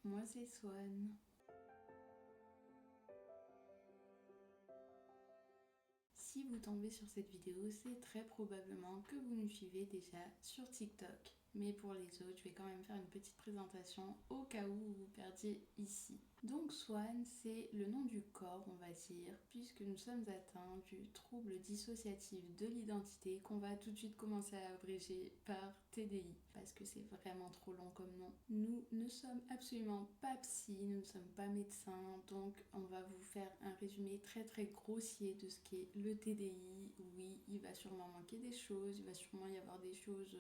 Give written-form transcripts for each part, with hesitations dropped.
moi c'est Swan. Si vous tombez sur cette vidéo, c'est très probablement que vous nous suivez déjà sur TikTok. Mais pour les autres, je vais quand même faire une petite présentation au cas où vous vous perdiez ici. Donc Swan, c'est le nom du corps, on va dire, puisque nous sommes atteints du trouble dissociatif de l'identité qu'on va tout de suite commencer à abréger par TDI, parce que c'est vraiment trop long comme nom. Nous ne sommes absolument pas psy, nous ne sommes pas médecins, donc on va vous faire un résumé très très grossier de ce qu'est le TDI. Oui, il va sûrement manquer des choses, il va sûrement y avoir des choses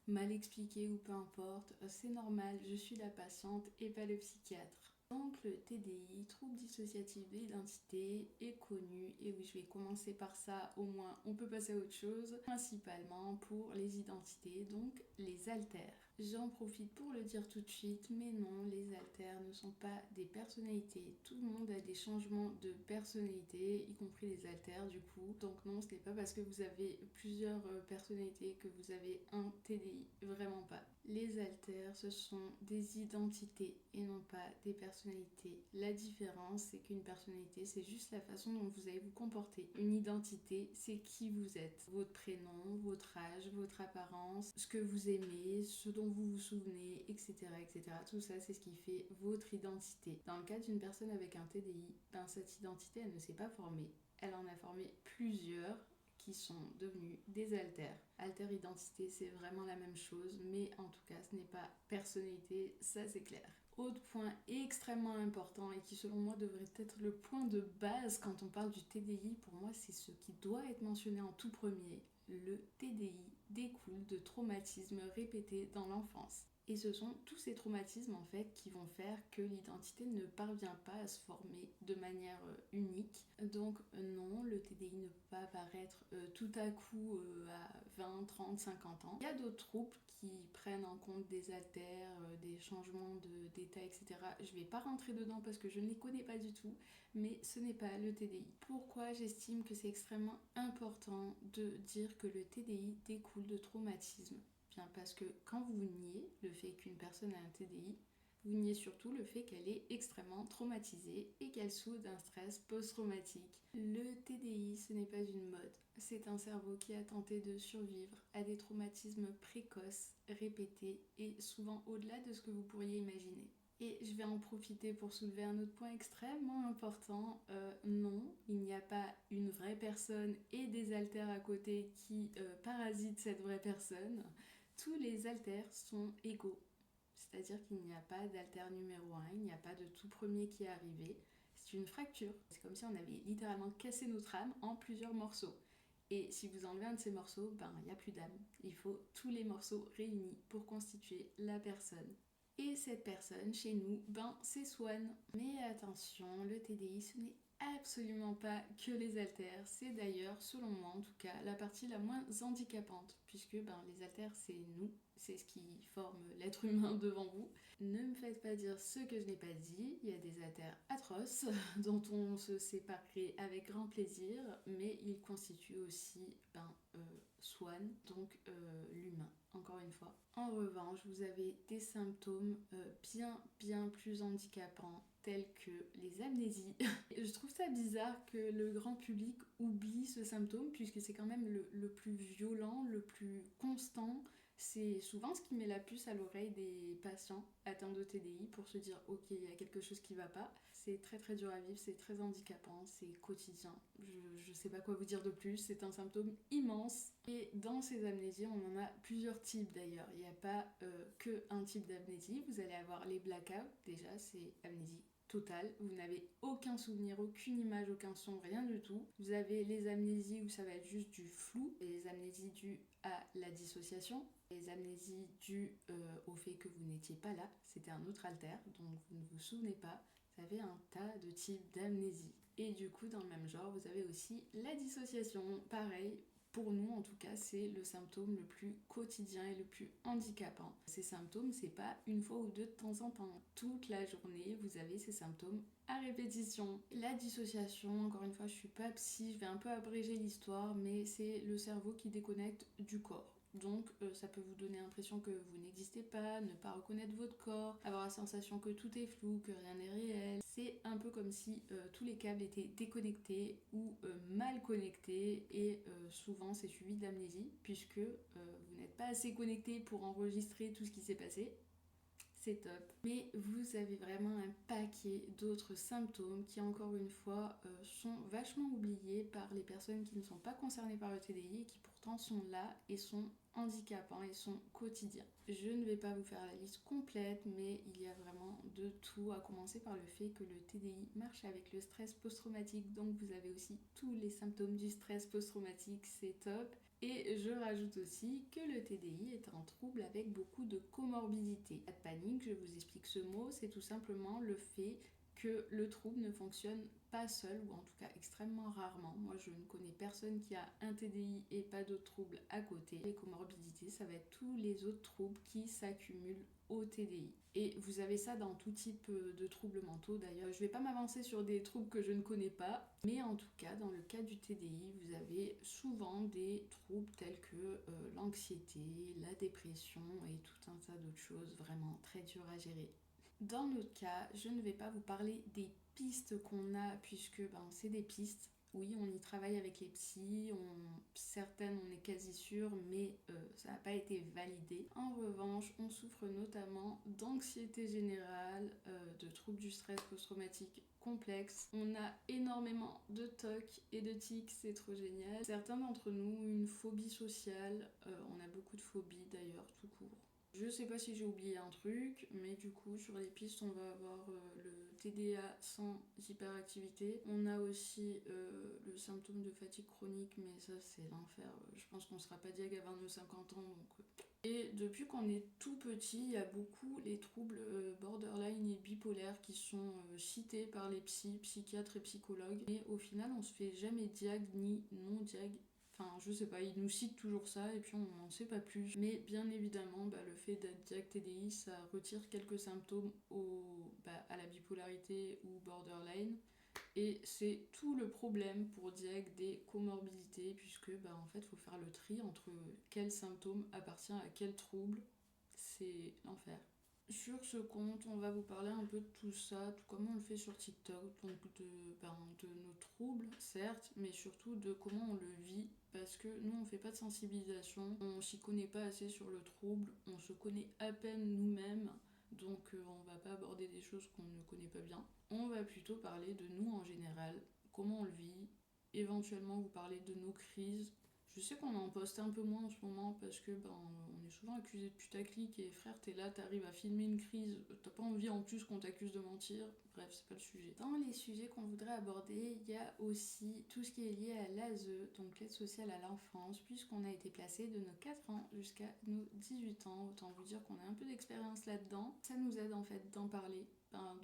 mal expliquées ou peu importe, c'est normal, je suis la patiente et pas le psychiatre. Donc le TDI, trouble dissociatif de l'identité, est connu, et oui je vais commencer par ça, au moins on peut passer à autre chose, principalement pour les identités, donc les alters. J'en profite pour le dire tout de suite, mais non, les alters ne sont pas des personnalités, tout le monde a des changements de personnalité, y compris les alters du coup, donc non, ce n'est pas parce que vous avez plusieurs personnalités que vous avez un TDI, vraiment pas. Les alters, ce sont des identités et non pas des personnalités. La différence, c'est qu'une personnalité, c'est juste la façon dont vous allez vous comporter. Une identité, c'est qui vous êtes. Votre prénom, votre âge, votre apparence, ce que vous aimez, ce dont vous vous souvenez, etc. etc. Tout ça, c'est ce qui fait votre identité. Dans le cas d'une personne avec un TDI, cette identité, elle ne s'est pas formée. Elle en a formé plusieurs qui sont devenus des alters. Alter identité, c'est vraiment la même chose, mais en tout cas, ce n'est pas personnalité, ça c'est clair. Autre point extrêmement important et qui selon moi devrait être le point de base quand on parle du TDI, pour moi c'est ce qui doit être mentionné en tout premier. Le TDI découle de traumatismes répétés dans l'enfance. Et ce sont tous ces traumatismes en fait qui vont faire que l'identité ne parvient pas à se former de manière unique. Donc non, le TDI ne peut pas apparaître tout à coup à 20, 30, 50 ans. Il y a d'autres troubles qui prennent en compte des alters, des changements d'état, etc. Je vais pas rentrer dedans parce que je ne les connais pas du tout, mais ce n'est pas le TDI. Pourquoi j'estime que c'est extrêmement important de dire que le TDI découle de traumatismes? Bien parce que quand vous niez le fait qu'une personne a un TDI, vous niez surtout le fait qu'elle est extrêmement traumatisée et qu'elle souffre d'un stress post-traumatique. Le TDI, ce n'est pas une mode. C'est un cerveau qui a tenté de survivre à des traumatismes précoces, répétés et souvent au-delà de ce que vous pourriez imaginer. Et je vais en profiter pour soulever un autre point extrêmement important. Non, il n'y a pas une vraie personne et des alters à côté qui parasitent cette vraie personne. Tous les alters sont égaux. C'est-à-dire qu'il n'y a pas d'alter numéro 1, il n'y a pas de tout premier qui est arrivé. C'est une fracture. C'est comme si on avait littéralement cassé notre âme en plusieurs morceaux. Et si vous enlevez un de ces morceaux, il n'y a plus d'âme. Il faut tous les morceaux réunis pour constituer la personne. Et cette personne, chez nous, c'est Swan. Mais attention, le TDI, ce n'est absolument pas que les haltères. C'est d'ailleurs, selon moi en tout cas, la partie la moins handicapante, puisque les haltères, c'est nous. C'est ce qui forme l'être humain devant vous. Ne me faites pas dire ce que je n'ai pas dit. Il y a des haltères atroces dont on se séparerait avec grand plaisir, mais ils constituent aussi Swan, donc l'humain, encore une fois. En revanche, vous avez des symptômes bien plus handicapants tels que les amnésies. Je trouve ça bizarre que le grand public oublie ce symptôme puisque c'est quand même le plus violent, le plus constant. C'est souvent ce qui met la puce à l'oreille des patients atteints de TDI pour se dire ok, il y a quelque chose qui va pas. C'est très très dur à vivre, c'est très handicapant, c'est quotidien. Je sais pas quoi vous dire de plus, c'est un symptôme immense. Et dans ces amnésies, on en a plusieurs types d'ailleurs. Il n'y a pas que un type d'amnésie. Vous allez avoir les blackouts, déjà c'est amnésie totale, vous n'avez aucun souvenir, aucune image, aucun son, rien du tout. Vous avez les amnésies où ça va être juste du flou, les amnésies dues à la dissociation, les amnésies dues au fait que vous n'étiez pas là, c'était un autre alter, donc vous ne vous souvenez pas. Vous avez un tas de types d'amnésie. Et du coup, dans le même genre, vous avez aussi la dissociation, pareil. Pour nous, en tout cas, c'est le symptôme le plus quotidien et le plus handicapant. Ces symptômes, c'est pas une fois ou deux de temps en temps. Toute la journée, vous avez ces symptômes à répétition. La dissociation, encore une fois, je suis pas psy, je vais un peu abréger l'histoire, mais c'est le cerveau qui déconnecte du corps. Donc ça peut vous donner l'impression que vous n'existez pas, ne pas reconnaître votre corps, avoir la sensation que tout est flou, que rien n'est réel. C'est un peu comme si tous les câbles étaient déconnectés ou mal connectés et souvent c'est suivi d'amnésie puisque vous n'êtes pas assez connecté pour enregistrer tout ce qui s'est passé. C'est top. Mais vous avez vraiment un paquet d'autres symptômes qui, encore une fois, sont vachement oubliés par les personnes qui ne sont pas concernées par le TDI et qui pourtant sont là et sont handicapants et sont quotidiens. Je ne vais pas vous faire la liste complète, mais il y a vraiment de tout, à commencer par le fait que le TDI marche avec le stress post-traumatique, donc vous avez aussi tous les symptômes du stress post-traumatique, c'est top. Et je rajoute aussi que le TDI est un trouble avec beaucoup de comorbidités. Pas de panique, je vous explique ce mot, c'est tout simplement le fait que le trouble ne fonctionne pas seul, ou en tout cas extrêmement rarement. Moi, je ne connais personne qui a un TDI et pas d'autres troubles à côté. Les comorbidités, ça va être tous les autres troubles qui s'accumulent au TDI. Et vous avez ça dans tout type de troubles mentaux. D'ailleurs, je ne vais pas m'avancer sur des troubles que je ne connais pas, mais en tout cas, dans le cas du TDI, vous avez souvent des troubles tels que l'anxiété, la dépression et tout un tas d'autres choses vraiment très dures à gérer. Dans notre cas, je ne vais pas vous parler des pistes qu'on a puisque c'est des pistes. Oui, on y travaille avec les psys, certaines on est quasi sûr, mais ça n'a pas été validé. En revanche, on souffre notamment d'anxiété générale, de troubles du stress post-traumatique complexe. On a énormément de TOC et de tics, c'est trop génial. Certains d'entre nous, une phobie sociale, on a beaucoup de phobies d'ailleurs, tout court. Je sais pas si j'ai oublié un truc, mais du coup, sur les pistes, on va avoir le TDA sans hyperactivité. On a aussi le symptôme de fatigue chronique, mais ça, c'est l'enfer. Je pense qu'on sera pas diag avant nos 50 ans, donc... Et depuis qu'on est tout petit, il y a beaucoup les troubles borderline et bipolaires qui sont cités par les psychiatres et psychologues. Et au final, on se fait jamais diag ni non diag. Enfin, je sais pas, ils nous citent toujours ça et puis on n'en sait pas plus. Mais bien évidemment, le fait d'être diag TDI, ça retire quelques symptômes à la bipolarité ou borderline. Et c'est tout le problème pour diag des comorbidités, puisque en fait, il faut faire le tri entre quel symptôme appartient à quel trouble. C'est l'enfer. Sur ce compte, on va vous parler un peu de tout ça, tout comme on le fait sur TikTok, donc de nos troubles, certes, mais surtout de comment on le vit, parce que nous, on fait pas de sensibilisation, on s'y connaît pas assez sur le trouble, on se connaît à peine nous-mêmes, donc on va pas aborder des choses qu'on ne connaît pas bien. On va plutôt parler de nous en général, comment on le vit, éventuellement vous parler de nos crises. Je sais qu'on en poste un peu moins en ce moment parce que on est souvent accusé de putaclic et frère t'es là, t'arrives à filmer une crise, t'as pas envie en plus qu'on t'accuse de mentir, bref c'est pas le sujet. Dans les sujets qu'on voudrait aborder, il y a aussi tout ce qui est lié à l'ASE, donc l'aide sociale à l'enfance, puisqu'on a été placé de nos 4 ans jusqu'à nos 18 ans, autant vous dire qu'on a un peu d'expérience là-dedans. Ça nous aide en fait d'en parler.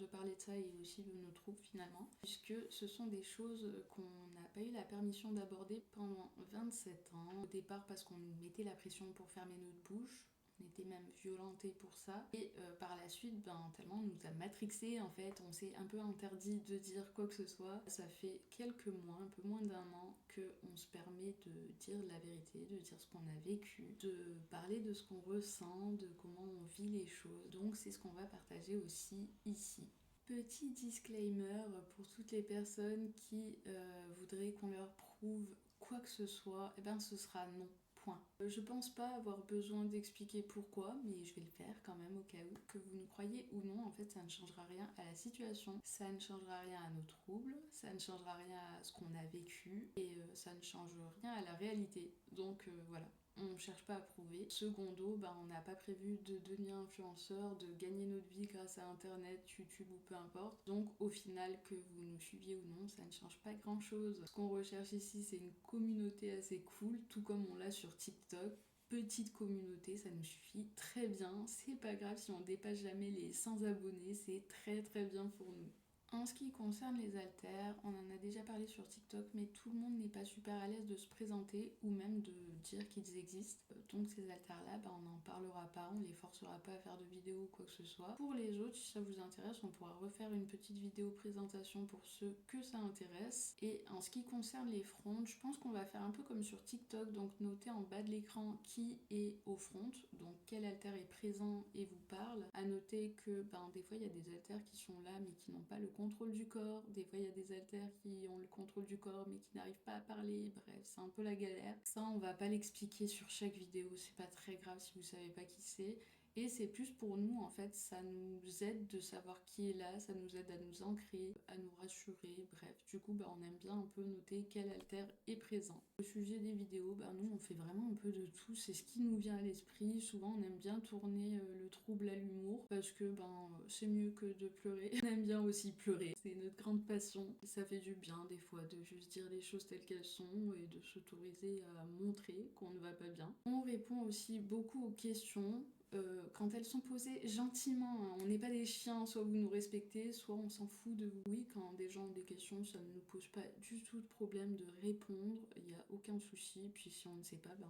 De parler de ça et aussi de nos troubles finalement, puisque ce sont des choses qu'on n'a pas eu la permission d'aborder pendant 27 ans. Au départ parce qu'on nous mettait la pression pour fermer notre bouche, on était même violentés pour ça, et par la suite, tellement on nous a matrixés en fait, on s'est un peu interdit de dire quoi que ce soit. Ça fait quelques mois, un peu moins d'un an, qu'on se permet de dire la vérité, de dire ce qu'on a vécu, de parler de ce qu'on ressent, de comment on vit les choses. Donc c'est ce qu'on va partager aussi ici. Petit disclaimer pour toutes les personnes qui voudraient qu'on leur prouve quoi que ce soit, ce sera non. Point. Je pense pas avoir besoin d'expliquer pourquoi, mais je vais le faire quand même au cas où. Que vous nous croyez ou non, en fait, ça ne changera rien à la situation, ça ne changera rien à nos troubles, ça ne changera rien à ce qu'on a vécu, et ça ne change rien à la réalité. Donc voilà. On ne cherche pas à prouver. Secondo, on n'a pas prévu de devenir influenceur, de gagner notre vie grâce à internet, YouTube ou peu importe. Donc au final, que vous nous suiviez ou non, ça ne change pas grand chose. Ce qu'on recherche ici, c'est une communauté assez cool, tout comme on l'a sur TikTok. Petite communauté, ça nous suffit très bien. C'est pas grave si on dépasse jamais les 100 abonnés, c'est très très bien pour nous. En ce qui concerne les haltères, on en a déjà parlé sur TikTok, mais tout le monde n'est pas super à l'aise de se présenter ou même de dire qu'ils existent. Donc ces haltères-là, on n'en parlera pas, on les forcera pas à faire de vidéo ou quoi que ce soit. Pour les autres, si ça vous intéresse, on pourra refaire une petite vidéo présentation pour ceux que ça intéresse. Et en ce qui concerne les fronts, je pense qu'on va faire un peu comme sur TikTok, donc noter en bas de l'écran qui est au front, donc quel haltère est présent et vous parle. À noter que des fois il y a des haltères qui sont là mais qui n'ont pas le contrôle du corps, des fois il y a des haltères qui ont le contrôle du corps mais qui n'arrivent pas à parler, bref c'est un peu la galère. Ça on va pas l'expliquer sur chaque vidéo, c'est pas très grave si vous savez pas qui c'est. Et c'est plus pour nous en fait, ça nous aide de savoir qui est là, ça nous aide à nous ancrer, à nous rassurer, bref. Du coup on aime bien un peu noter quel haltère est présent. Au sujet des vidéos, nous on fait vraiment un peu de tout, c'est ce qui nous vient à l'esprit. Souvent on aime bien tourner le trouble à l'humour parce que c'est mieux que de pleurer. On aime bien aussi pleurer, c'est notre grande passion. Ça fait du bien des fois de juste dire les choses telles qu'elles sont et de s'autoriser à montrer qu'on ne va pas bien. On répond aussi beaucoup aux questions. Quand elles sont posées gentiment, hein. On n'est pas des chiens, soit vous nous respectez, soit on s'en fout de vous. Oui, quand des gens ont des questions, ça ne nous pose pas du tout de problème de répondre, il n'y a aucun souci. Puis si on ne sait pas, on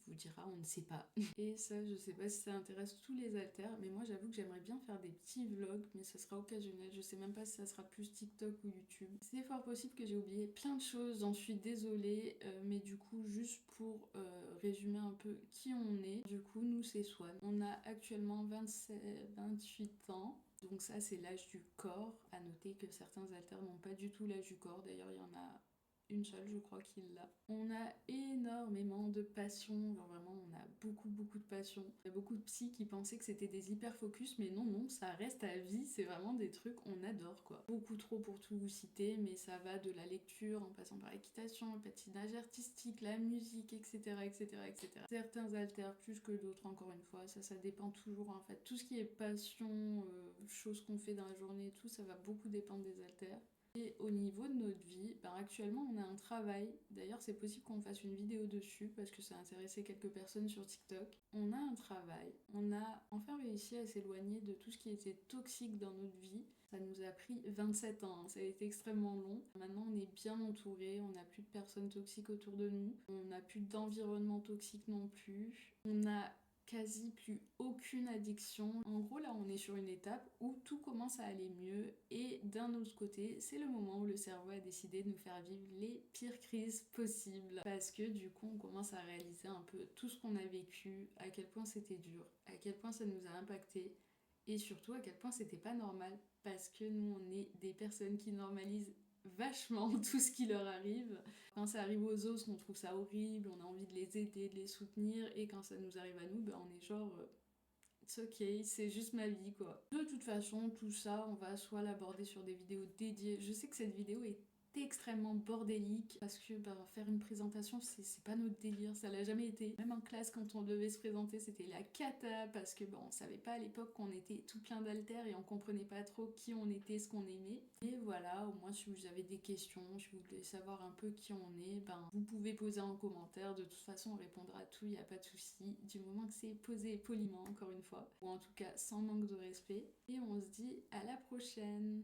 vous dira on ne sait pas. Et ça, je sais pas si ça intéresse tous les haltères, mais moi j'avoue que j'aimerais bien faire des petits vlogs, mais ça sera occasionnel. Je sais même pas si ça sera plus TikTok ou YouTube. C'est fort possible que j'ai oublié plein de choses, j'en suis désolée, mais du coup, juste pour résumer un peu qui on est, du coup, nous c'est Swan. On a actuellement 28 ans. Donc ça c'est l'âge du corps. À noter que certains haltères n'ont pas du tout l'âge du corps. D'ailleurs il y en a une seule je crois qui l'a. On a énormément de passion, genre vraiment on a beaucoup de passion. Il y a beaucoup de psys qui pensaient que c'était des hyperfocus, mais non, ça reste à vie, c'est vraiment des trucs on adore quoi. Beaucoup trop pour tout vous citer, mais ça va de la lecture en passant par l'équitation, le patinage artistique, la musique, etc. Certains haltères plus que d'autres, encore une fois, ça dépend toujours en fait. Tout ce qui est passion, choses qu'on fait dans la journée, tout ça va beaucoup dépendre des haltères. Et au niveau de notre vie, actuellement on a un travail, d'ailleurs c'est possible qu'on fasse une vidéo dessus parce que ça a intéressé quelques personnes sur TikTok. On a un travail, on a enfin réussi à s'éloigner de tout ce qui était toxique dans notre vie. Ça nous a pris 27 ans, hein. Ça a été extrêmement long. Maintenant on est bien entouré, on n'a plus de personnes toxiques autour de nous, on n'a plus d'environnement toxique non plus, on a quasi plus aucune addiction. En gros là on est sur une étape où tout commence à aller mieux et d'un autre côté c'est le moment où le cerveau a décidé de nous faire vivre les pires crises possibles parce que du coup on commence à réaliser un peu tout ce qu'on a vécu, à quel point c'était dur, à quel point ça nous a impacté et surtout à quel point c'était pas normal parce que nous on est des personnes qui normalisent vachement tout ce qui leur arrive. Quand ça arrive aux autres, on trouve ça horrible, on a envie de les aider, de les soutenir, et quand ça nous arrive à nous, on est genre it's ok, c'est juste ma vie quoi. De toute façon, tout ça, on va soit l'aborder sur des vidéos dédiées. Je sais que cette vidéo est extrêmement bordélique parce que faire une présentation c'est pas notre délire, ça l'a jamais été. Même en classe quand on devait se présenter c'était la cata parce que on savait pas à l'époque qu'on était tout plein d'haltères et on comprenait pas trop qui on était, ce qu'on aimait. Et voilà, au moins si vous avez des questions, si vous voulez savoir un peu qui on est, vous pouvez poser en commentaire, de toute façon on répondra à tout, il n'y a pas de souci, du moment que c'est posé poliment encore une fois, ou en tout cas sans manque de respect. Et on se dit à la prochaine.